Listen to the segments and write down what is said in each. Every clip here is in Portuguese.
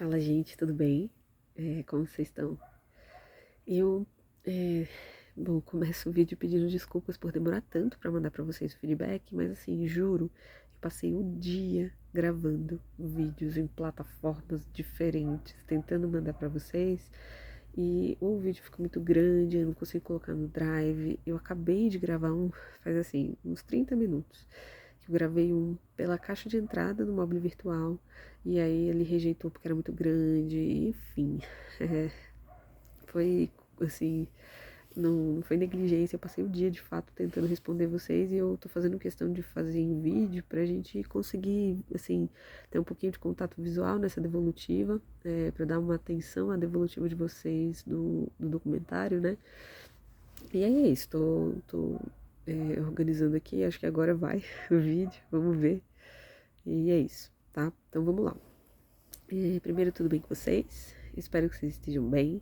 Fala, gente, tudo bem? Como vocês estão? Eu, começo o vídeo pedindo desculpas por demorar tanto pra mandar pra vocês o feedback, mas assim, juro, eu passei o dia gravando vídeos em plataformas diferentes, tentando mandar pra vocês, e o vídeo ficou muito grande, eu não consigo colocar no Drive. Eu acabei de gravar faz assim, uns 30 minutos. Eu gravei um pela caixa de entrada do Mobile Virtual, e aí ele rejeitou porque era muito grande, enfim. É, foi assim, não foi negligência, eu passei o dia de fato tentando responder vocês e eu tô fazendo questão de fazer em vídeo pra gente conseguir, assim, ter um pouquinho de contato visual nessa devolutiva, pra dar uma atenção à devolutiva de vocês do documentário, né? E é isso, tô organizando aqui, acho que agora vai o vídeo, vamos ver. E é isso, tá? Então vamos lá. Primeiro, tudo bem com vocês? Espero que vocês estejam bem.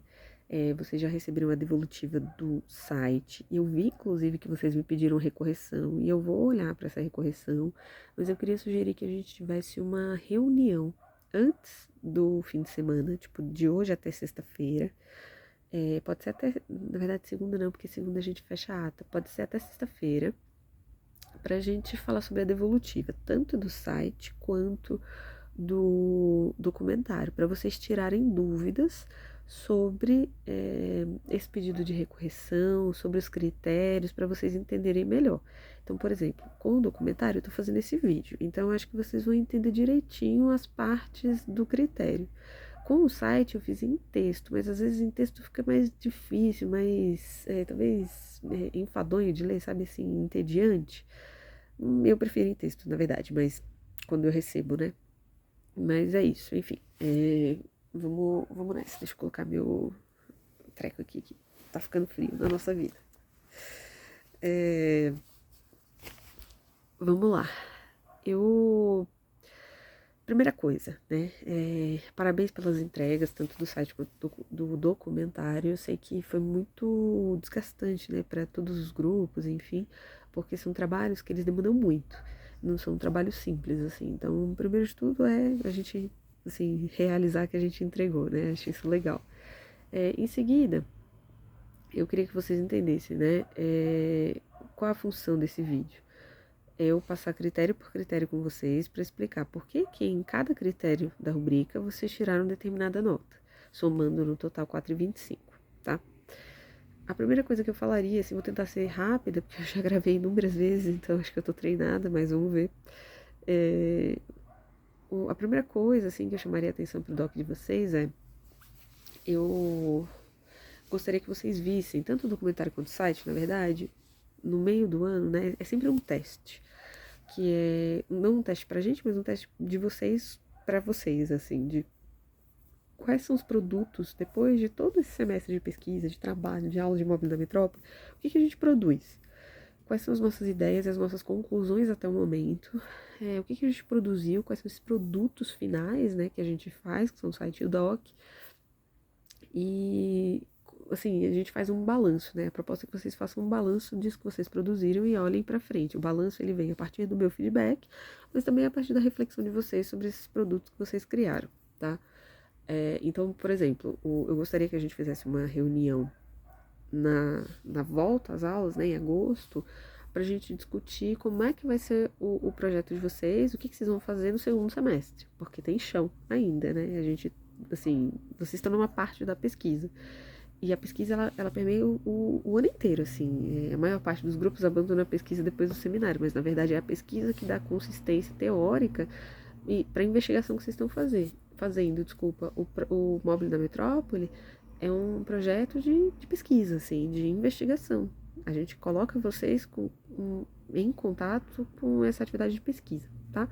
Vocês já receberam a devolutiva do site. Eu vi, inclusive, que vocês me pediram recorreção e eu vou olhar para essa recorreção, mas eu queria sugerir que a gente tivesse uma reunião antes do fim de semana, tipo, de hoje até sexta-feira. Pode ser até, na verdade, segunda não, porque segunda a gente fecha a ata. Pode ser até sexta-feira, para a gente falar sobre a devolutiva, tanto do site quanto do documentário, para vocês tirarem dúvidas sobre esse pedido de recorreção, sobre os critérios, para vocês entenderem melhor. Então, por exemplo, com o documentário eu estou fazendo esse vídeo, então eu acho que vocês vão entender direitinho as partes do critério. Com o site eu fiz em texto, mas às vezes em texto fica mais difícil, mais talvez enfadonho de ler, sabe assim, entediante. Eu prefiro em texto, na verdade, mas quando eu recebo, né? Mas é isso, enfim. Vamos nessa. Deixa eu colocar meu treco aqui, que tá ficando frio na nossa vida. Vamos lá. Primeira coisa, né? Parabéns pelas entregas, tanto do site quanto do documentário. Eu sei que foi muito desgastante, né, para todos os grupos, enfim, porque são trabalhos que eles demandam muito. Não são trabalhos simples, assim. Então, primeiro de tudo é a gente, assim, realizar que a gente entregou, né? Acho isso legal. Em seguida, eu queria que vocês entendessem, né? Qual a função desse vídeo? Eu passar critério por critério com vocês para explicar por que em cada critério da rubrica vocês tiraram determinada nota, somando no total 4,25, tá? A primeira coisa que eu falaria, assim, vou tentar ser rápida, porque eu já gravei inúmeras vezes, então acho que eu tô treinada, mas vamos ver. A primeira coisa, assim, que eu chamaria a atenção pro doc de vocês eu gostaria que vocês vissem, tanto o documentário quanto o site, na verdade, no meio do ano, né, é sempre um teste. Que é não um teste pra gente, mas um teste de vocês para vocês, assim, de quais são os produtos, depois de todo esse semestre de pesquisa, de trabalho, de aula de móvel da metrópole, o que a gente produz? Quais são as nossas ideias e as nossas conclusões até o momento? O que a gente produziu? Quais são esses produtos finais, né, que a gente faz, que são o site e o doc? E assim, a gente faz um balanço, né? A proposta é que vocês façam um balanço disso que vocês produziram e olhem para frente. O balanço ele vem a partir do meu feedback, mas também a partir da reflexão de vocês sobre esses produtos que vocês criaram, tá? Então, por exemplo, eu gostaria que a gente fizesse uma reunião na volta às aulas, né, em agosto, para a gente discutir como é que vai ser o projeto de vocês, o que vocês vão fazer no segundo semestre, porque tem chão ainda, né? A gente, assim, vocês estão numa parte da pesquisa. E a pesquisa, ela permeia o ano inteiro, assim. A maior parte dos grupos abandona a pesquisa depois do seminário, mas na verdade é a pesquisa que dá consistência teórica para a investigação que vocês estão fazendo. Desculpa, o Móvel da Metrópole é um projeto de pesquisa, assim, de investigação. A gente coloca vocês em contato com essa atividade de pesquisa, tá?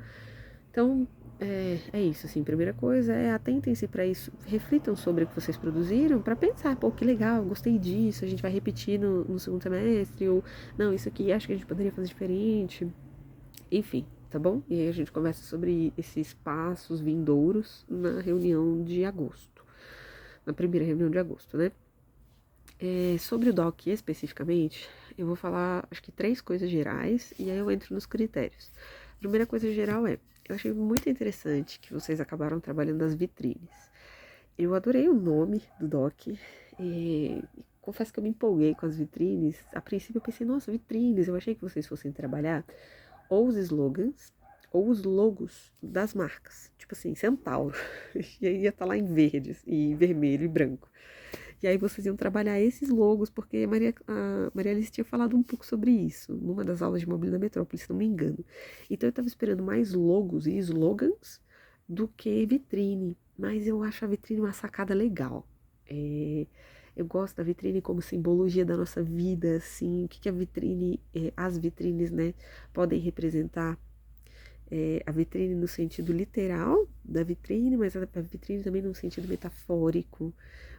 Então, é isso, assim, primeira coisa atentem-se para isso, reflitam sobre o que vocês produziram para pensar, pô, que legal, gostei disso, a gente vai repetir no segundo semestre, ou não, isso aqui acho que a gente poderia fazer diferente, enfim, tá bom? E aí a gente conversa sobre esses passos vindouros na reunião de agosto, na primeira reunião de agosto, né? Sobre o DOC especificamente, eu vou falar, acho que 3 coisas gerais, e aí eu entro nos critérios. A primeira coisa geral eu achei muito interessante que vocês acabaram trabalhando as vitrines. Eu adorei o nome do doc e confesso que eu me empolguei com as vitrines. A princípio eu pensei, nossa, vitrines, eu achei que vocês fossem trabalhar ou os slogans ou os logos das marcas. Tipo assim, Centauro. E aí ia estar lá em verdes e vermelho e branco. E aí vocês iam trabalhar esses logos, porque a Maria Alice tinha falado um pouco sobre isso, numa das aulas de mobília da Metrópole, se não me engano. Então eu estava esperando mais logos e slogans do que vitrine, mas eu acho a vitrine uma sacada legal. Eu gosto da vitrine como simbologia da nossa vida, assim, o que a vitrine, as vitrines, né, podem representar. A vitrine no sentido literal da vitrine, mas a vitrine também no sentido metafórico.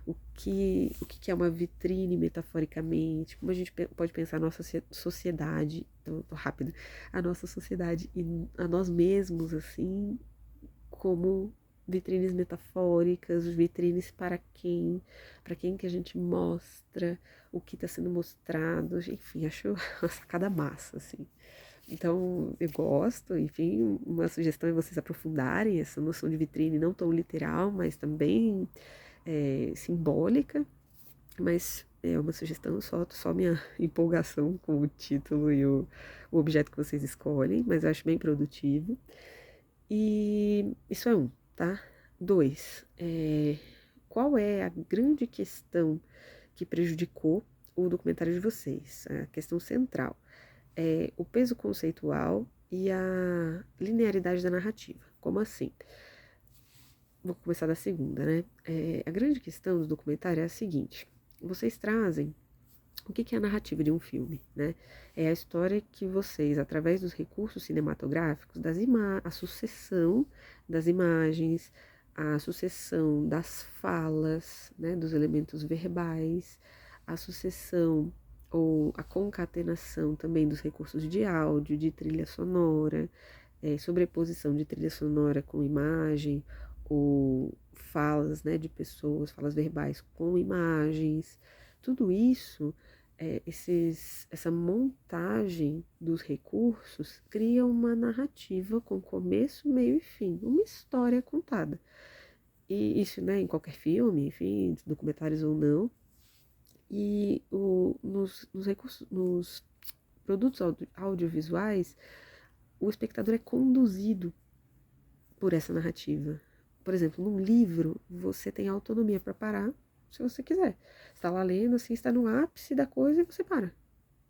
O que é uma vitrine metaforicamente? Como a gente pode pensar a nossa sociedade, tô rápido, a nossa sociedade e a nós mesmos, assim, como vitrines metafóricas, vitrines para quem que a gente mostra, o que está sendo mostrado, enfim, acho uma sacada massa, assim. Então, eu gosto, enfim, uma sugestão é vocês aprofundarem essa noção de vitrine, não tão literal, mas também simbólica, mas é uma sugestão, só minha empolgação com o título e o objeto que vocês escolhem, mas eu acho bem produtivo. E isso é um, tá? Dois, qual é a grande questão que prejudicou o documentário de vocês? A questão central é o peso conceitual e a linearidade da narrativa. Como assim? Vou começar da segunda, né? A grande questão do documentário é a seguinte: vocês trazem o que é a narrativa de um filme, né? É a história que vocês, através dos recursos cinematográficos, a sucessão das imagens, a sucessão das falas, né, dos elementos verbais, a sucessão ou a concatenação também dos recursos de áudio, de trilha sonora, sobreposição de trilha sonora com imagem, ou falas, né, de pessoas, falas verbais com imagens, tudo isso, essa montagem dos recursos cria uma narrativa com começo, meio e fim, uma história contada. E isso, né, em qualquer filme, enfim, documentários ou não. E nos produtos audiovisuais, o espectador é conduzido por essa narrativa. Por exemplo, num livro, você tem autonomia para parar se você quiser. Você está lá lendo, assim, está no ápice da coisa e você para.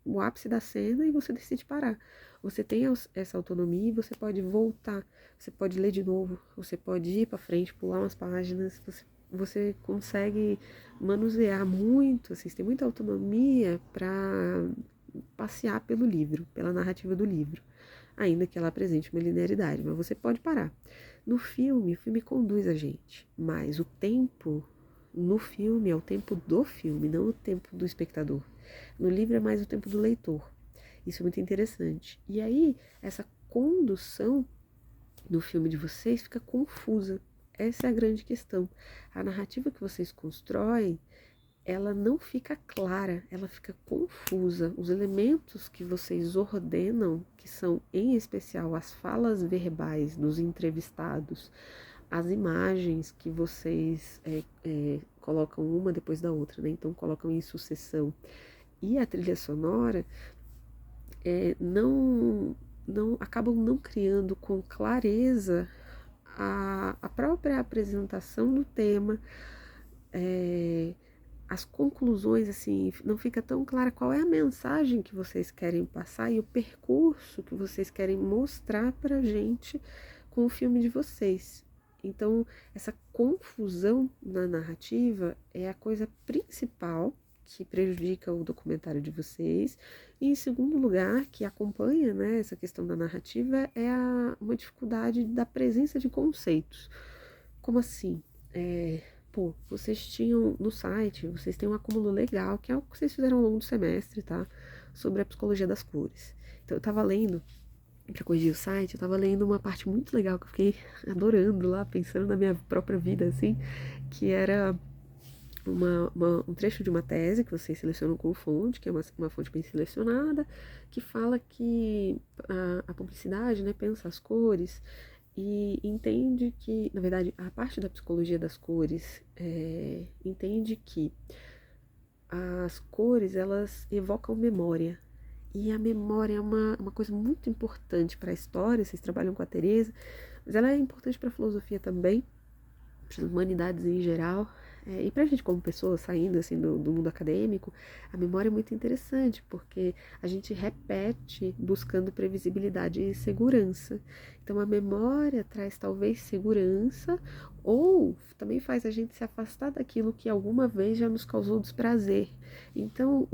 O ápice da cena e você decide parar. Você tem essa autonomia e você pode voltar. Você pode ler de novo. Você pode ir para frente, pular umas páginas. Você consegue manusear muito, assim, você tem muita autonomia para passear pelo livro, pela narrativa do livro, ainda que ela apresente uma linearidade, mas você pode parar. No filme, o filme conduz a gente, mas o tempo no filme é o tempo do filme, não o tempo do espectador. No livro é mais o tempo do leitor. Isso é muito interessante. E aí, essa condução do filme de vocês fica confusa. Essa é a grande questão. A narrativa que vocês constroem, ela não fica clara, ela fica confusa. Os elementos que vocês ordenam, que são em especial as falas verbais dos entrevistados, as imagens que vocês colocam uma depois da outra, né? Então colocam em sucessão, e a trilha sonora não acabam não criando com clareza a própria apresentação do tema, as conclusões, assim, não fica tão clara qual é a mensagem que vocês querem passar e o percurso que vocês querem mostrar pra gente com o filme de vocês. Então, essa confusão na narrativa é a coisa principal que prejudica o documentário de vocês. E, em segundo lugar, que acompanha, né, essa questão da narrativa, é uma dificuldade da presença de conceitos. Como assim? Vocês tinham no site, vocês têm um acúmulo legal, que é o que vocês fizeram ao longo do semestre, tá? Sobre a psicologia das cores. Então, eu tava lendo, pra corrigir o site, eu tava lendo uma parte muito legal que eu fiquei adorando lá, pensando na minha própria vida, assim, que era um trecho de uma tese que vocês selecionam com fonte, que é uma fonte bem selecionada, que fala que a publicidade, né, pensa as cores e entende que, na verdade, a parte da psicologia das cores entende que as cores, elas evocam memória. E a memória é uma coisa muito importante para a história, vocês trabalham com a Teresa, mas ela é importante para a filosofia também, para as humanidades em geral. E para a gente como pessoa, saindo assim do mundo acadêmico, a memória é muito interessante, porque a gente repete buscando previsibilidade e segurança. Então a memória traz talvez segurança, ou também faz a gente se afastar daquilo que alguma vez já nos causou desprazer. Então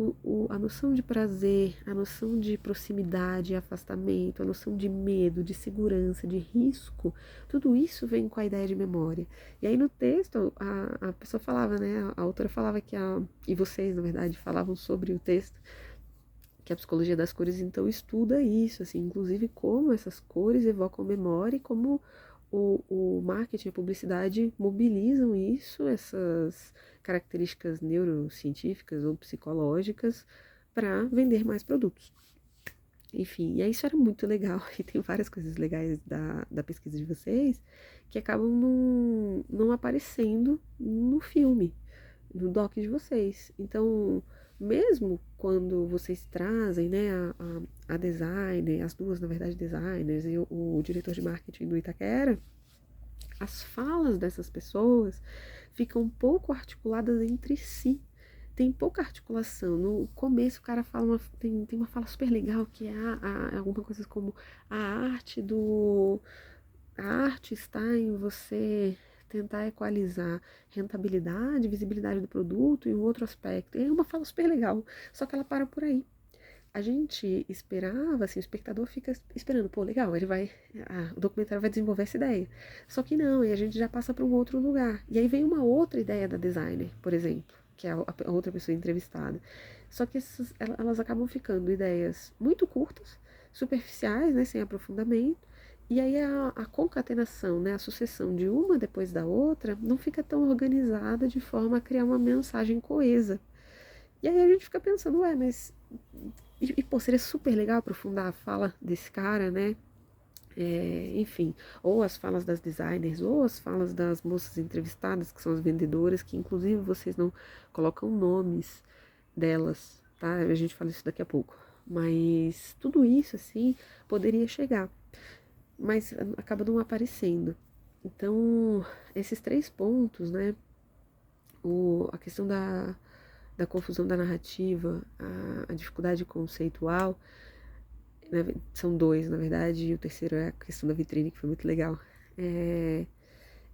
a noção de prazer, a noção de proximidade, afastamento, a noção de medo, de segurança, de risco, tudo isso vem com a ideia de memória. E aí no texto, a pessoa falava, né, a autora falava e vocês, na verdade, falavam sobre o texto, que a psicologia das cores, então, estuda isso, assim, inclusive como essas cores evocam memória e como o marketing e a publicidade mobilizam isso, essas características neurocientíficas ou psicológicas, para vender mais produtos. Enfim, e aí isso era muito legal, e tem várias coisas legais da pesquisa de vocês que acabam não aparecendo no filme, no doc de vocês. Então, mesmo quando vocês trazem, né, a designer, as duas, na verdade, designers, e o diretor de marketing do Itaquera, as falas dessas pessoas ficam um pouco articuladas entre si. Tem pouca articulação. No começo o cara fala tem uma fala super legal que é alguma coisa como a arte do. A arte está em você tentar equalizar rentabilidade, visibilidade do produto e um outro aspecto. É uma fala super legal, só que ela para por aí. A gente esperava, assim, o espectador fica esperando, pô, legal, o documentário vai desenvolver essa ideia. Só que não, e a gente já passa para um outro lugar. E aí vem uma outra ideia da designer, por exemplo, que é a outra pessoa entrevistada. Só que elas acabam ficando ideias muito curtas, superficiais, né, sem aprofundamento. E aí a concatenação, né, a sucessão de uma depois da outra, não fica tão organizada de forma a criar uma mensagem coesa. E aí a gente fica pensando, ué, mas pô, seria super legal aprofundar a fala desse cara, né? Enfim, ou as falas das designers, ou as falas das moças entrevistadas, que são as vendedoras, que inclusive vocês não colocam nomes delas, tá? A gente fala isso daqui a pouco. Mas tudo isso, assim, poderia chegar, mas acaba não aparecendo. Então, esses 3 pontos, né? A questão da confusão da narrativa, a dificuldade conceitual, né, são 2, na verdade, e o terceiro é a questão da vitrine, que foi muito legal.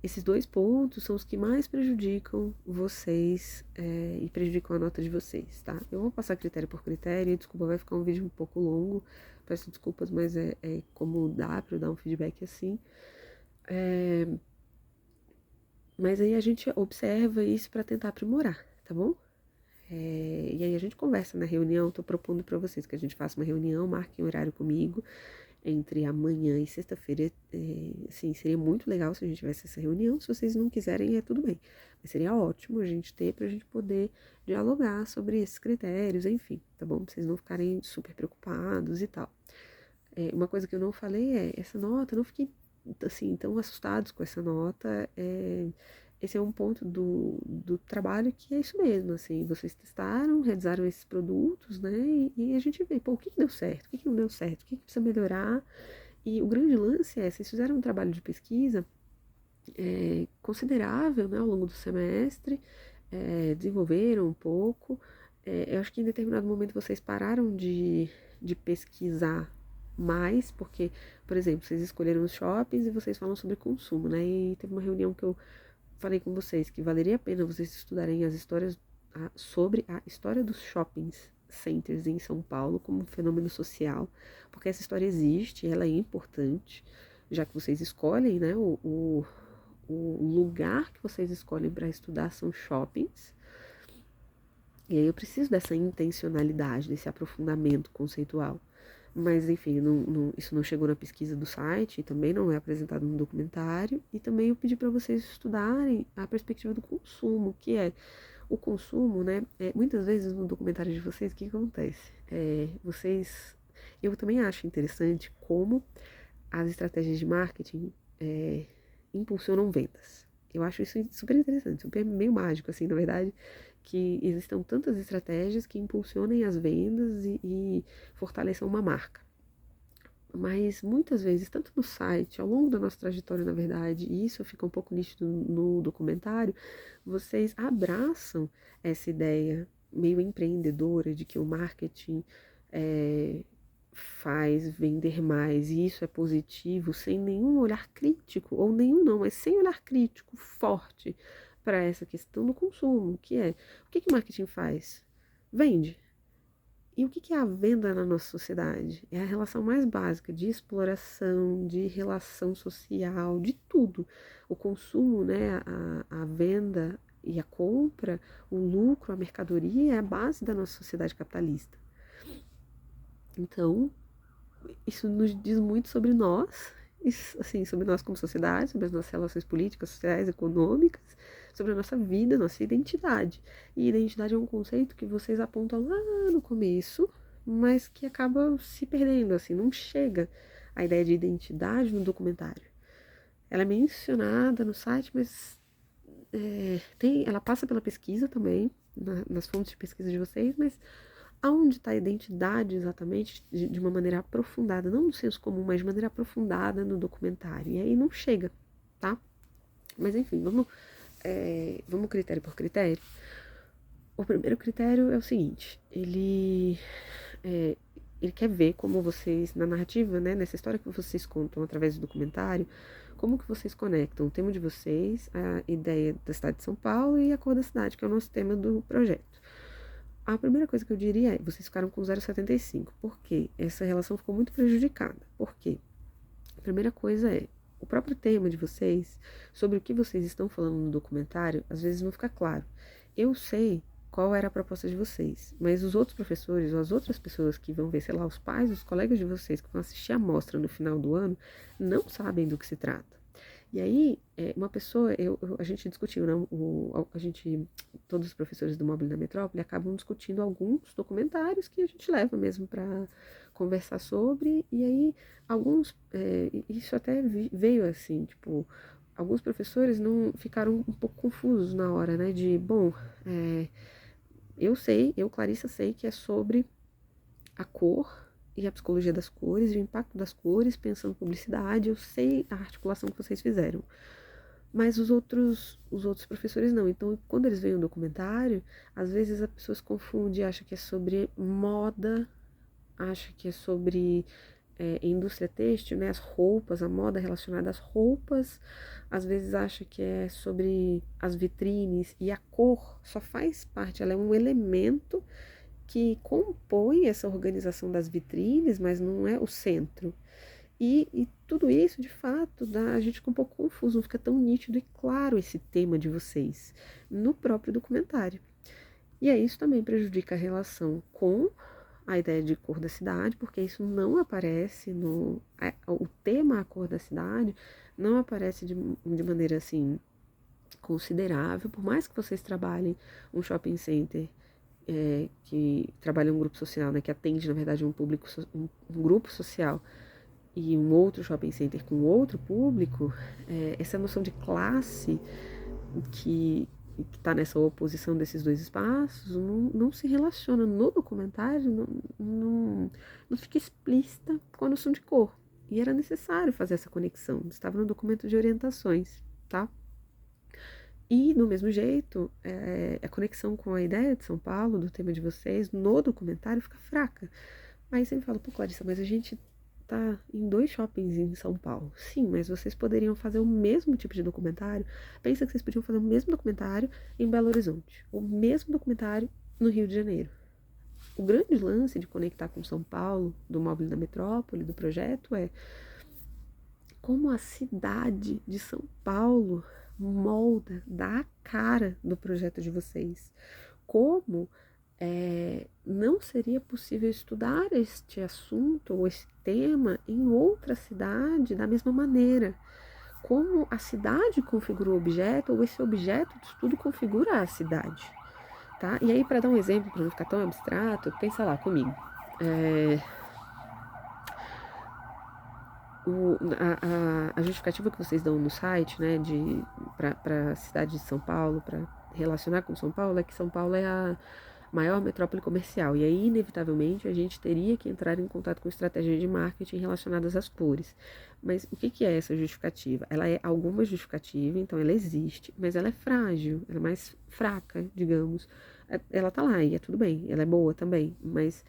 Esses 2 pontos são os que mais prejudicam vocês e prejudicam a nota de vocês, tá? Eu vou passar critério por critério, e desculpa, vai ficar um vídeo um pouco longo, peço desculpas, mas é como dá para eu dar um feedback assim. Mas aí a gente observa isso para tentar aprimorar, tá bom? E aí a gente conversa na reunião, tô propondo para vocês que a gente faça uma reunião, marquem um horário comigo entre amanhã e sexta-feira. Assim, seria muito legal se a gente tivesse essa reunião. Se vocês não quiserem, é tudo bem. Mas seria ótimo a gente ter pra gente poder dialogar sobre esses critérios, enfim, tá bom? Pra vocês não ficarem super preocupados e tal. Uma coisa que eu não falei é, essa nota, não fiquem assim, tão assustados com essa nota. Esse é um ponto do trabalho que é isso mesmo, assim, vocês testaram, realizaram esses produtos, né, e a gente vê, pô, o que deu certo, o que não deu certo, o que precisa melhorar, e o grande lance é, vocês fizeram um trabalho de pesquisa considerável, né, ao longo do semestre, desenvolveram um pouco, eu acho que em determinado momento vocês pararam de pesquisar mais, porque, por exemplo, vocês escolheram os shoppings e vocês falam sobre consumo, né, e teve uma reunião que eu falei com vocês que valeria a pena vocês estudarem as histórias sobre a história dos shoppings centers em São Paulo como um fenômeno social, porque essa história existe, ela é importante, já que vocês escolhem, né, o lugar que vocês escolhem para estudar são shoppings, e aí eu preciso dessa intencionalidade, desse aprofundamento conceitual. Mas, enfim, isso não chegou na pesquisa do site, também não é apresentado no documentário, e também eu pedi para vocês estudarem a perspectiva do consumo, que é o consumo, né? Muitas vezes no documentário de vocês, o que acontece? Eu também acho interessante como as estratégias de marketing impulsionam vendas. Eu acho isso super interessante, super meio mágico, assim, na verdade, que existam tantas estratégias que impulsionem as vendas e fortaleçam uma marca. Mas muitas vezes, tanto no site, ao longo da nossa trajetória, na verdade, e isso fica um pouco nítido no documentário, vocês abraçam essa ideia meio empreendedora de que o marketing faz vender mais e isso é positivo, sem nenhum olhar crítico, ou nenhum não, mas sem olhar crítico forte para essa questão do consumo, que é o que o marketing faz? Vende. E o que é a venda na nossa sociedade? É a relação mais básica de exploração, de relação social, de tudo. O consumo, né, a venda e a compra, o lucro, a mercadoria é a base da nossa sociedade capitalista. Então, isso nos diz muito sobre nós, assim, sobre nós como sociedade, sobre as nossas relações políticas, sociais, econômicas, sobre a nossa vida, nossa identidade. E identidade é um conceito que vocês apontam lá no começo, mas que acaba se perdendo, assim, não chega a ideia de identidade no documentário. Ela é mencionada no site, mas ela passa pela pesquisa também, nas fontes de pesquisa de vocês, mas aonde está a identidade exatamente de uma maneira aprofundada, não no senso comum, mas de maneira aprofundada no documentário. E aí não chega, tá? Mas enfim, vamos critério por critério. O primeiro critério é o seguinte, ele quer ver como vocês, na narrativa, né, nessa história que vocês contam através do documentário, como que vocês conectam o tema de vocês, a ideia da cidade de São Paulo e a cor da cidade, que é o nosso tema do projeto. A primeira coisa que eu diria é, vocês ficaram com 0,75. Por quê? Essa relação ficou muito prejudicada. Por quê? A primeira coisa é, o próprio tema de vocês, sobre o que vocês estão falando no documentário, às vezes não fica claro. Eu sei qual era a proposta de vocês, mas os outros professores ou as outras pessoas que vão ver, sei lá, os pais, os colegas de vocês que vão assistir a mostra no final do ano, não sabem do que se trata. E aí, uma pessoa, a gente discutiu, né, todos os professores do Móvel da Metrópole acabam discutindo alguns documentários que a gente leva mesmo para conversar sobre, e aí alguns, isso até veio assim, tipo, alguns professores não ficaram um pouco confusos na hora, né, de, bom, eu, Clarissa, sei que é sobre a cor e a psicologia das cores, e o impacto das cores, pensando em publicidade, eu sei a articulação que vocês fizeram. Mas os outros professores não. Então, quando eles veem um documentário, às vezes as pessoas confundem, acham que é sobre moda, acham que é sobre indústria têxtil, né, as roupas, a moda relacionada às roupas, às vezes acha que é sobre as vitrines, e a cor só faz parte, ela é um elemento que compõe essa organização das vitrines, mas não é o centro. E tudo isso, de fato, a gente fica um pouco confuso, não fica tão nítido e claro esse tema de vocês no próprio documentário. E aí isso também prejudica a relação com a ideia de cor da cidade, porque isso não aparece o tema a cor da cidade não aparece de maneira assim considerável, por mais que vocês trabalhem um shopping center que trabalha um grupo social, né, que atende, na verdade, um público, um grupo social, e um outro shopping center com outro público, essa noção de classe que está nessa oposição desses dois espaços não se relaciona no documentário, não fica explícita com a noção de cor. E era necessário fazer essa conexão, estava no documento de orientações, tá? E, do mesmo jeito, a conexão com a ideia de São Paulo, do tema de vocês, no documentário fica fraca. Aí você me fala, pô, Clarissa, mas a gente tá em 2 shoppings em São Paulo. Sim, mas vocês poderiam fazer o mesmo tipo de documentário. Pensa que vocês podiam fazer o mesmo documentário em Belo Horizonte, o mesmo documentário no Rio de Janeiro. O grande lance de conectar com São Paulo, do Móvel da Metrópole, do projeto, é como a cidade de São Paulo molda, dá a cara do projeto de vocês. Como não seria possível estudar este assunto ou esse tema em outra cidade da mesma maneira. Como a cidade configura o objeto ou esse objeto de estudo configura a cidade. Tá? E aí, para dar um exemplo, para não ficar tão abstrato, pensa lá comigo. a justificativa que vocês dão no site, né, para a cidade de São Paulo, para relacionar com São Paulo, é que São Paulo é a maior metrópole comercial. E aí, inevitavelmente, a gente teria que entrar em contato com estratégias de marketing relacionadas às cores. Mas o que é essa justificativa? Ela é alguma justificativa, então ela existe, mas ela é frágil, ela é mais fraca, digamos. Ela tá lá e é tudo bem, ela é boa também, mas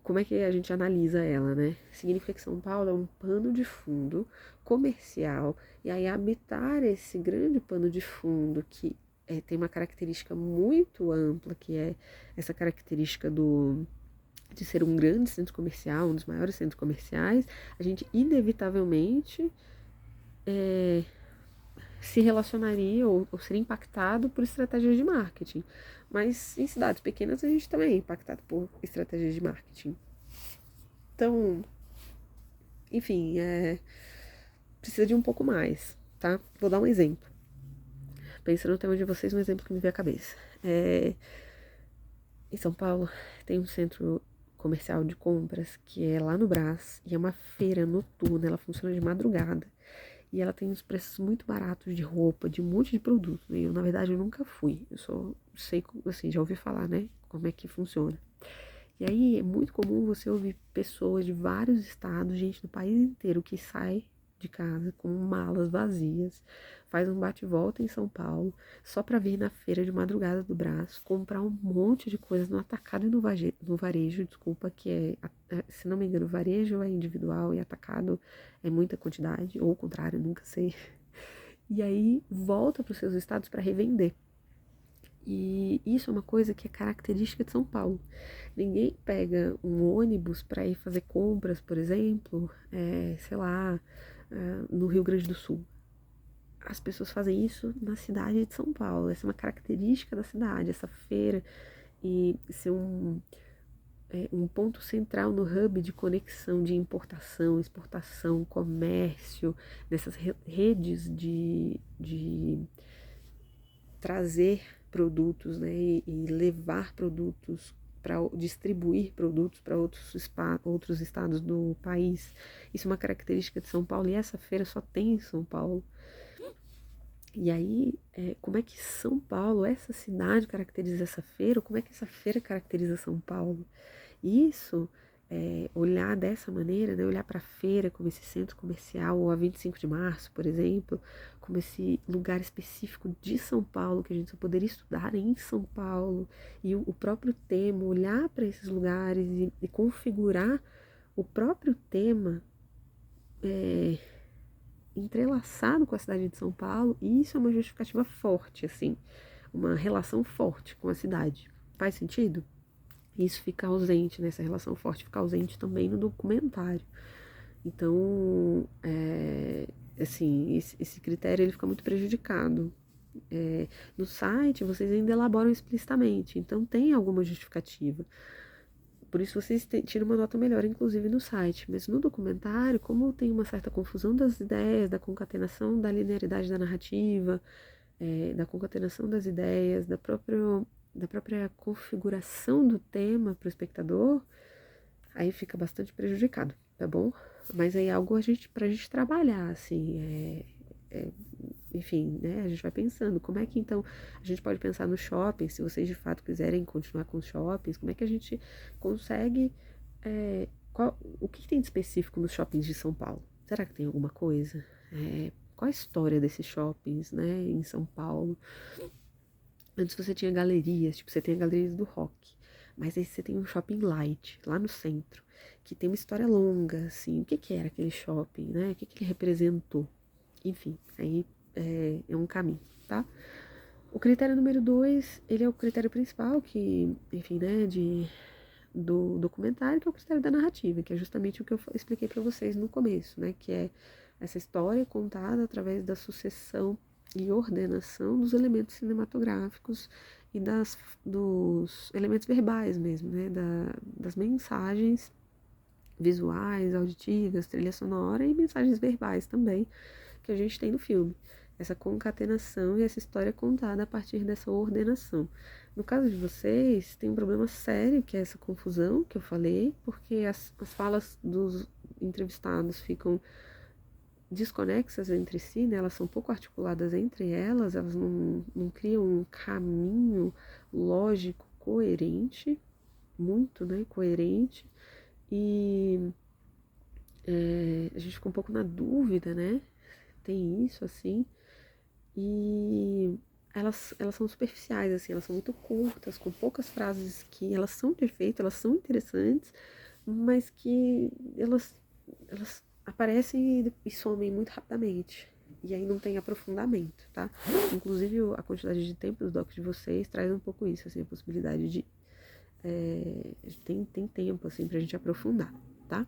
como é que a gente analisa ela, né? Significa que São Paulo é um pano de fundo comercial, e aí habitar esse grande pano de fundo que tem uma característica muito ampla, que é essa característica de ser um grande centro comercial, um dos maiores centros comerciais, a gente inevitavelmente se relacionaria ou seria impactado por estratégias de marketing. Mas em cidades pequenas a gente também é impactado por estratégias de marketing. Então, enfim, precisa de um pouco mais, tá? Vou dar um exemplo. Pensando no tema de vocês, um exemplo que me veio à cabeça. Em São Paulo tem um centro comercial de compras que é lá no Brás, e é uma feira noturna, ela funciona de madrugada. E ela tem uns preços muito baratos de roupa, de um monte de produto. Né? Eu, na verdade, eu nunca fui. Eu só sei, assim, já ouvi falar, né? Como é que funciona. E aí é muito comum você ouvir pessoas de vários estados, gente do país inteiro, que sai de casa com malas vazias, faz um bate-volta em São Paulo, só para vir na feira de madrugada do Brás, comprar um monte de coisas no atacado e no varejo, desculpa, que se não me engano, varejo é individual e atacado é muita quantidade, ou o contrário, nunca sei. E aí volta para os seus estados para revender. E isso é uma coisa que é característica de São Paulo. Ninguém pega um ônibus para ir fazer compras, por exemplo, sei lá, no Rio Grande do Sul. As pessoas fazem isso na cidade de São Paulo. Essa é uma característica da cidade, essa feira, e ser um ponto central no hub de conexão de importação, exportação, comércio, nessas redes de trazer produtos, né, e levar produtos, para distribuir produtos para outros estados do país. Isso é uma característica de São Paulo, e essa feira só tem em São Paulo. E aí, como é que São Paulo, essa cidade caracteriza essa feira, ou como é que essa feira caracteriza São Paulo? Isso, olhar dessa maneira, né, olhar para a feira como esse centro comercial, ou a 25 de março, por exemplo, como esse lugar específico de São Paulo, que a gente só poderia estudar em São Paulo, e o próprio tema, olhar para esses lugares e configurar o próprio tema entrelaçado com a cidade de São Paulo, e isso é uma justificativa forte, assim, uma relação forte com a cidade. Faz sentido? Isso fica ausente, nessa relação forte, fica ausente também no documentário. Então, assim, esse critério ele fica muito prejudicado. No site, vocês ainda elaboram explicitamente, então tem alguma justificativa. Por isso vocês tiram uma nota melhor, inclusive no site. Mas no documentário, como tem uma certa confusão das ideias, da concatenação da linearidade da narrativa, da concatenação das ideias, da própria configuração do tema para o espectador, aí fica bastante prejudicado, tá bom? Mas aí é algo pra gente trabalhar, assim, enfim, né, a gente vai pensando, como é que então a gente pode pensar no shopping, se vocês de fato quiserem continuar com os shoppings, como é que a gente consegue, o que tem de específico nos shoppings de São Paulo? Será que tem alguma coisa? Qual a história desses shoppings, né, em São Paulo? Antes você tinha galerias, tipo, você tem a galeria do rock, mas aí você tem um shopping light, lá no centro, que tem uma história longa, assim, o que era aquele shopping, né, o que ele representou? Enfim, aí é um caminho, tá? O critério número 2, ele é o critério principal que, enfim, né, do documentário, que é o critério da narrativa, que é justamente o que eu expliquei para vocês no começo, né, que é essa história contada através da sucessão e ordenação dos elementos cinematográficos e dos elementos verbais mesmo, né, das mensagens visuais, auditivas, trilha sonora e mensagens verbais também, que a gente tem no filme. Essa concatenação e essa história contada a partir dessa ordenação. No caso de vocês, tem um problema sério, que é essa confusão que eu falei, porque as falas entrevistados ficam desconexas entre si, né? Elas são pouco articuladas entre elas, elas não criam um caminho lógico coerente, muito, né, coerente, e a gente fica um pouco na dúvida, né? Tem isso, assim, e elas são superficiais, assim, elas são muito curtas, com poucas frases que elas são de efeito, elas são interessantes, mas que elas aparecem e somem muito rapidamente. E aí não tem aprofundamento, tá? Inclusive a quantidade de tempo dos docs de vocês traz um pouco isso, assim, a possibilidade de tem tempo, assim, pra gente aprofundar, tá?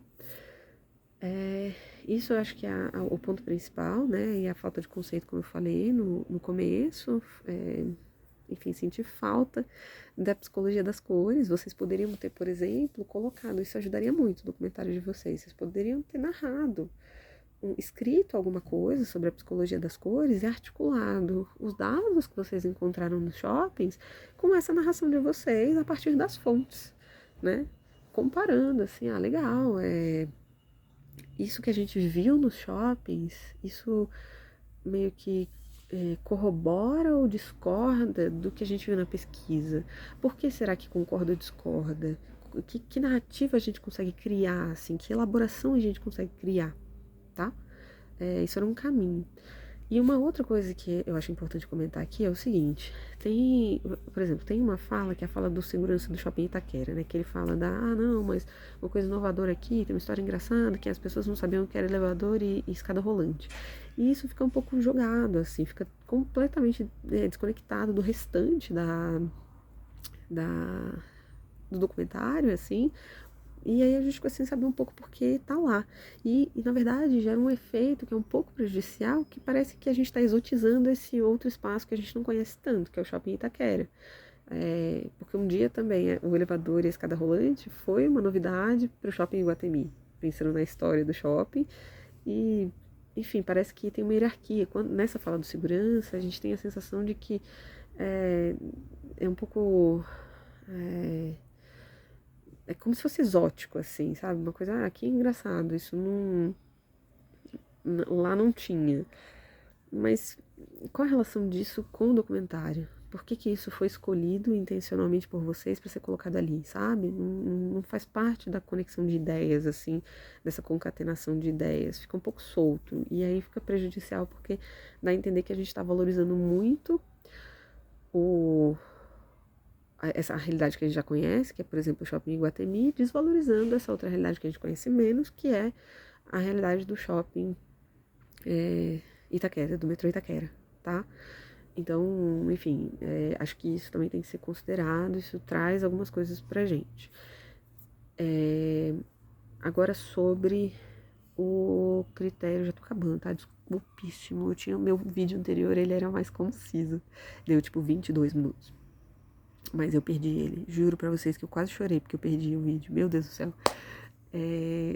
Isso eu acho que é o ponto principal, né? E a falta de conceito, como eu falei no começo, enfim, senti falta da psicologia das cores. Vocês poderiam ter, por exemplo, colocado, isso ajudaria muito no documentário de vocês, vocês poderiam ter narrado, escrito alguma coisa sobre a psicologia das cores e articulado os dados que vocês encontraram nos shoppings com essa narração de vocês a partir das fontes, né? Comparando, assim, legal, isso que a gente viu nos shoppings, isso meio que corrobora ou discorda do que a gente viu na pesquisa? Por que será que concorda ou discorda? Que narrativa a gente consegue criar, assim? Que elaboração a gente consegue criar, tá? Isso era um caminho. E uma outra coisa que eu acho importante comentar aqui é o seguinte, por exemplo, tem uma fala que é a fala do segurança do Shopping Itaquera, né, que ele fala não, mas uma coisa inovadora aqui, tem uma história engraçada, que as pessoas não sabiam que era elevador e escada rolante. E isso fica um pouco jogado, assim, fica completamente desconectado do restante da, do documentário, assim, e aí a gente fica sem saber um pouco por que tá lá. E na verdade gera um efeito que é um pouco prejudicial, que parece que a gente está exotizando esse outro espaço que a gente não conhece tanto, que é o Shopping Itaquera. Porque um dia também o elevador e a escada rolante foi uma novidade para o Shopping Iguatemi, pensando na história do shopping. E, enfim, parece que tem uma hierarquia. Nessa fala do segurança, a gente tem a sensação de que é um pouco... É como se fosse exótico, assim, sabe? Uma coisa, que engraçado, isso lá não tinha. Mas qual a relação disso com o documentário? Por que isso foi escolhido intencionalmente por vocês para ser colocado ali, sabe? Não faz parte da conexão de ideias, assim, dessa concatenação de ideias. Fica um pouco solto. E aí fica prejudicial porque dá a entender que a gente está valorizando muito essa realidade que a gente já conhece, que é, por exemplo, o Shopping Iguatemi, desvalorizando essa outra realidade que a gente conhece menos, que é a realidade do Shopping Itaquera, do metrô Itaquera, tá? Então, enfim, acho que isso também tem que ser considerado, isso traz algumas coisas pra gente. Agora sobre o critério, já tô acabando, tá? Desculpíssimo, o meu vídeo anterior, ele era mais conciso, deu tipo 22 minutos. Mas eu perdi ele, juro pra vocês que eu quase chorei porque eu perdi o vídeo, meu Deus do céu.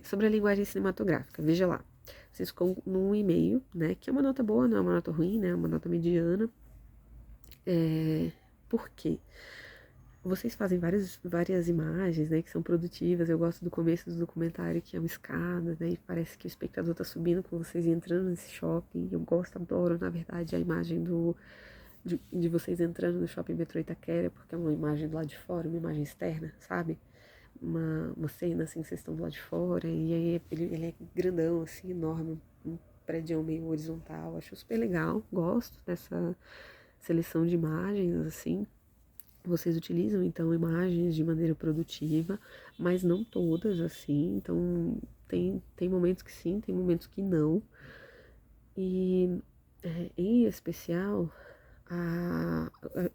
Sobre a linguagem cinematográfica, veja lá. Vocês ficam num e-mail, né? Que é uma nota boa, não é uma nota ruim, né? É uma nota mediana. Por quê? Vocês fazem várias imagens, né? Que são produtivas. Eu gosto do começo do documentário, que é uma escada, né? E parece que o espectador tá subindo com vocês e entrando nesse shopping. Eu gosto, adoro, na verdade, a imagem de vocês entrando no shopping metrô Itaquera, porque é uma imagem do lado de fora, uma imagem externa, sabe? Uma cena assim, vocês estão do lado de fora, e aí ele é grandão, assim, enorme, um prédio meio horizontal, acho super legal, gosto dessa seleção de imagens, assim. Vocês utilizam, então, imagens de maneira produtiva, mas não todas, assim, então tem momentos que sim, tem momentos que não. E, em especial,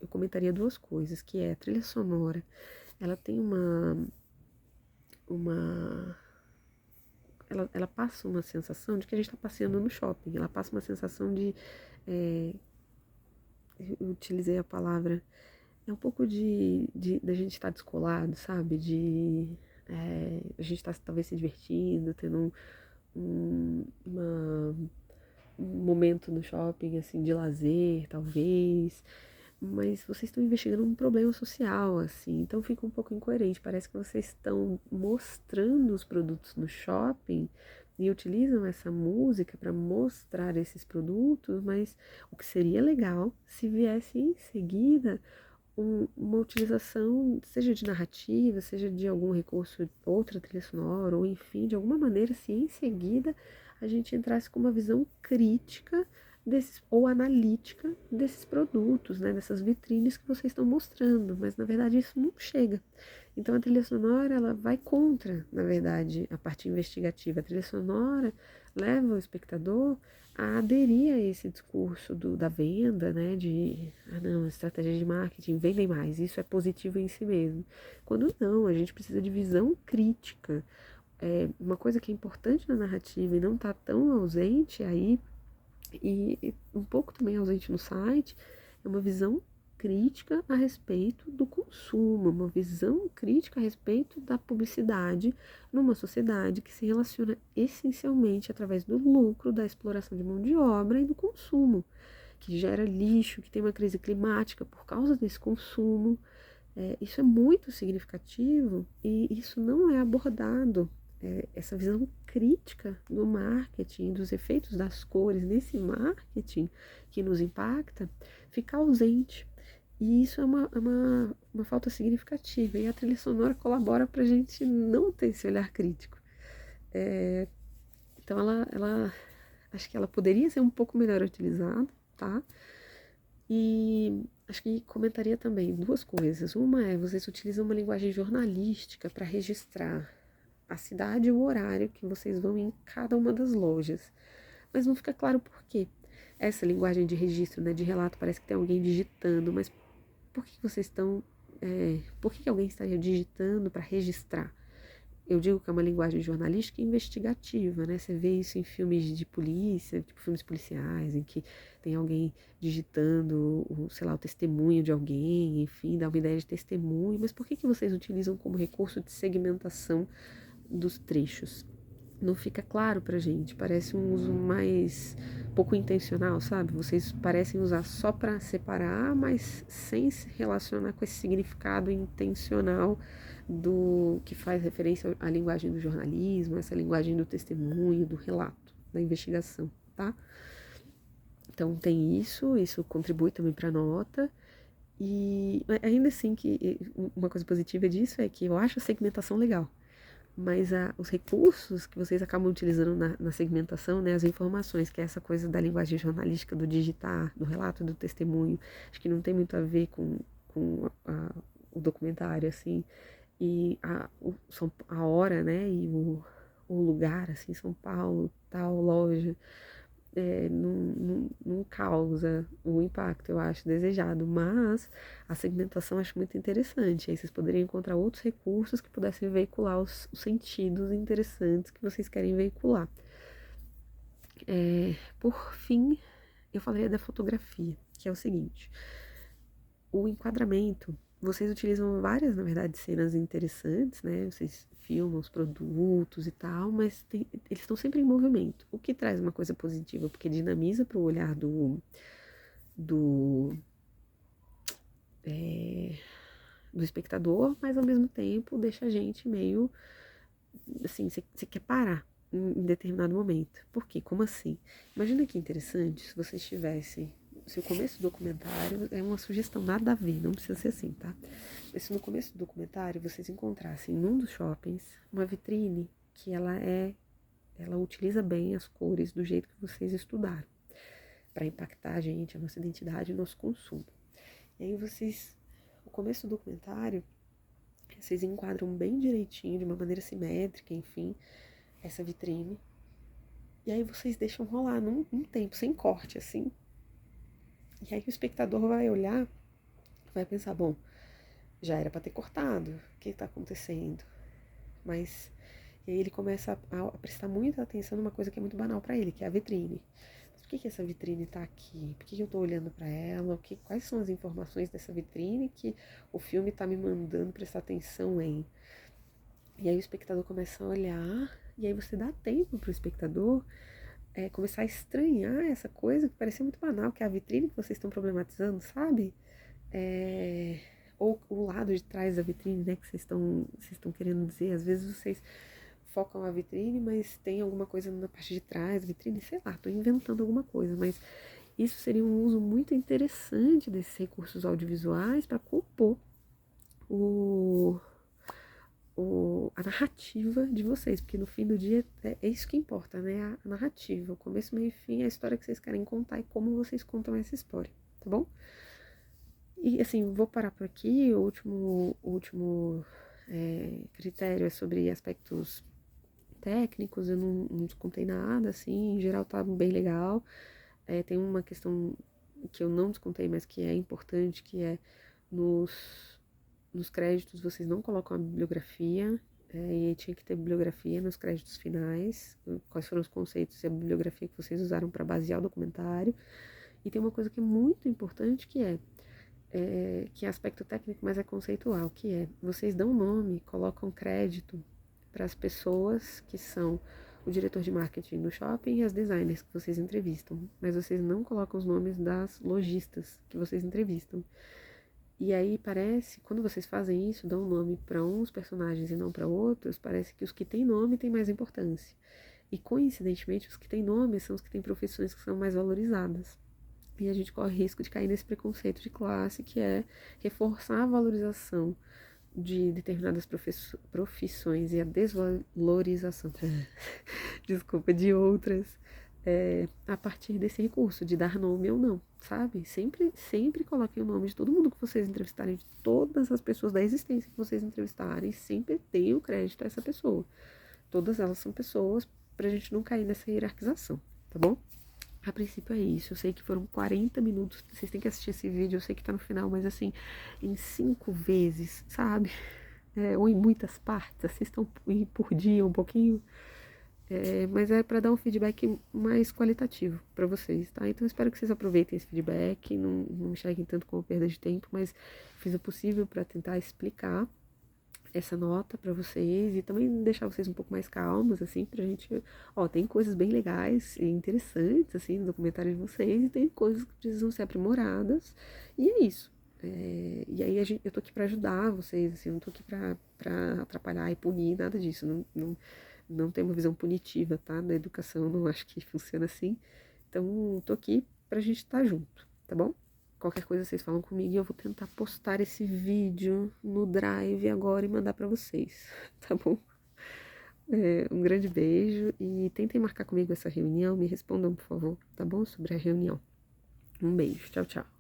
eu comentaria duas coisas, que é a trilha sonora, ela tem uma ela passa uma sensação de que a gente está passeando no shopping, ela passa uma sensação de, eu utilizei a palavra, é um pouco da gente estar descolado, sabe, a gente está talvez se divertindo, tendo um momento no shopping, assim, de lazer, talvez, mas vocês estão investigando um problema social, assim, então fica um pouco incoerente. Parece que vocês estão mostrando os produtos no shopping e utilizam essa música para mostrar esses produtos, mas o que seria legal se viesse em seguida uma utilização, seja de narrativa, seja de algum recurso, outra trilha sonora, ou enfim, de alguma maneira, se em seguida a gente entrasse com uma visão crítica desses, ou analítica desses produtos, né, dessas vitrines que vocês estão mostrando, mas na verdade isso não chega. Então a trilha sonora ela vai contra, na verdade, a parte investigativa. A trilha sonora leva o espectador a aderir a esse discurso da venda, né, de, não, estratégia de marketing, vendem mais, isso é positivo em si mesmo. Quando não, a gente precisa de visão crítica. Uma coisa que é importante na narrativa e não está tão ausente aí, e um pouco também ausente no site, é uma visão crítica a respeito do consumo, uma visão crítica a respeito da publicidade numa sociedade que se relaciona essencialmente através do lucro, da exploração de mão de obra e do consumo, que gera lixo, que tem uma crise climática por causa desse consumo. Isso é muito significativo e isso não é abordado. Essa visão crítica do marketing, dos efeitos das cores nesse marketing que nos impacta, fica ausente. E isso é uma falta significativa. E a trilha sonora colabora para a gente não ter esse olhar crítico. Então, acho que ela poderia ser um pouco melhor utilizada, tá? E acho que comentaria também duas coisas. Uma é, vocês utilizam uma linguagem jornalística para registrar a cidade e o horário que vocês vão em cada uma das lojas. Mas não fica claro por quê. Essa linguagem de registro, né, de relato, parece que tem alguém digitando, mas por que vocês estão... por que alguém estaria digitando para registrar? Eu digo que é uma linguagem jornalística e investigativa, né? Você vê isso em filmes de polícia, tipo filmes policiais, em que tem alguém digitando, sei lá, o testemunho de alguém, enfim, dá uma ideia de testemunho. Mas por que vocês utilizam como recurso de segmentação dos trechos? Não fica claro pra gente, parece um uso mais pouco intencional, sabe? Vocês parecem usar só para separar, mas sem se relacionar com esse significado intencional do que faz referência à linguagem do jornalismo, essa linguagem do testemunho, do relato, da investigação, tá? Então tem isso contribui também para a nota. E ainda assim que uma coisa positiva disso é que eu acho a segmentação legal. Mas os recursos que vocês acabam utilizando na segmentação, né, as informações, que é essa coisa da linguagem jornalística, do digitar, do relato, do testemunho, acho que não tem muito a ver com o documentário, assim, e a hora, né, e o lugar, assim, São Paulo, tal loja, não causa o impacto, eu acho, desejado, mas a segmentação eu acho muito interessante. Aí vocês poderiam encontrar outros recursos que pudessem veicular os sentidos interessantes que vocês querem veicular. Por fim, eu falaria da fotografia, que é o seguinte: o enquadramento. Vocês utilizam várias, na verdade, cenas interessantes, né? Vocês filmam os produtos e tal, mas eles estão sempre em movimento, o que traz uma coisa positiva, porque dinamiza para o olhar do, do espectador, mas ao mesmo tempo deixa a gente meio assim, você quer parar em determinado momento. Por quê? Como assim? Imagina que interessante se vocês tivessem, se o começo do documentário é uma sugestão, nada a ver, não precisa ser assim, tá? Mas se no começo do documentário vocês encontrassem num dos shoppings uma vitrine que ela utiliza bem as cores do jeito que vocês estudaram, para impactar a gente, a nossa identidade e o nosso consumo. E aí o começo do documentário, vocês enquadram bem direitinho, de uma maneira simétrica, enfim, essa vitrine. E aí vocês deixam rolar num tempo, sem corte, assim. E aí o espectador vai olhar, vai pensar, bom, já era para ter cortado, o que está acontecendo? Mas e aí ele começa a prestar muita atenção numa coisa que é muito banal para ele, que é a vitrine. Mas por que essa vitrine está aqui? Por que eu estou olhando para ela? Quais são as informações dessa vitrine que o filme está me mandando prestar atenção em? E aí o espectador começa a olhar, e aí você dá tempo para o espectador começar a estranhar essa coisa que parecia muito banal, que é a vitrine que vocês estão problematizando, sabe? ou o lado de trás da vitrine, né, que vocês estão querendo dizer. Às vezes vocês focam a vitrine, mas tem alguma coisa na parte de trás da vitrine, sei lá, tô inventando alguma coisa, mas isso seria um uso muito interessante desses recursos audiovisuais para compor o, a narrativa de vocês, porque no fim do dia é isso que importa, né? A narrativa, o começo, meio e fim, a história que vocês querem contar e como vocês contam essa história, tá bom? E assim, vou parar por aqui. O último critério é sobre aspectos técnicos. Eu não descontei nada, assim, em geral tá bem legal. Tem uma questão que eu não descontei, mas que é importante, que é nos créditos vocês não colocam a bibliografia, e tinha que ter bibliografia nos créditos finais, quais foram os conceitos e a bibliografia que vocês usaram para basear o documentário. E tem uma coisa que é muito importante, que é aspecto técnico, mas é conceitual, que é, vocês dão nome, colocam crédito para as pessoas que são o diretor de marketing do shopping e as designers que vocês entrevistam, mas vocês não colocam os nomes das lojistas que vocês entrevistam. E aí parece, quando vocês fazem isso, dão nome para uns personagens e não para outros, parece que os que têm nome têm mais importância. E coincidentemente, os que têm nome são os que têm profissões que são mais valorizadas. E a gente corre risco de cair nesse preconceito de classe, que é reforçar a valorização de determinadas profissões e a desvalorização, desculpa, de outras, a partir desse recurso de dar nome ou não, sabe? Sempre coloquem o nome de todo mundo que vocês entrevistarem, de todas as pessoas da existência que vocês entrevistarem, sempre deem o crédito a essa pessoa. Todas elas são pessoas, pra gente não cair nessa hierarquização, tá bom? A princípio é isso. Eu sei que foram 40 minutos. Vocês têm que assistir esse vídeo. Eu sei que tá no final, mas assim, em 5 vezes, sabe? Ou em muitas partes. Assistam por dia um pouquinho. Mas é para dar um feedback mais qualitativo para vocês, tá? Então eu espero que vocês aproveitem esse feedback. Não enxerguem tanto como perda de tempo, mas fiz o possível para tentar explicar essa nota para vocês e também deixar vocês um pouco mais calmos, assim, pra gente, tem coisas bem legais e interessantes, assim, no documentário de vocês, e tem coisas que precisam ser aprimoradas, e é isso. E aí eu tô aqui para ajudar vocês, assim, não tô aqui para atrapalhar e punir, nada disso, não tem uma visão punitiva, tá, da educação, não acho que funciona assim, então tô aqui pra gente estar junto, tá bom? Qualquer coisa vocês falam comigo e eu vou tentar postar esse vídeo no Drive agora e mandar pra vocês, tá bom? Um grande beijo e tentem marcar comigo essa reunião, me respondam, por favor, tá bom? Sobre a reunião. Um beijo, tchau, tchau.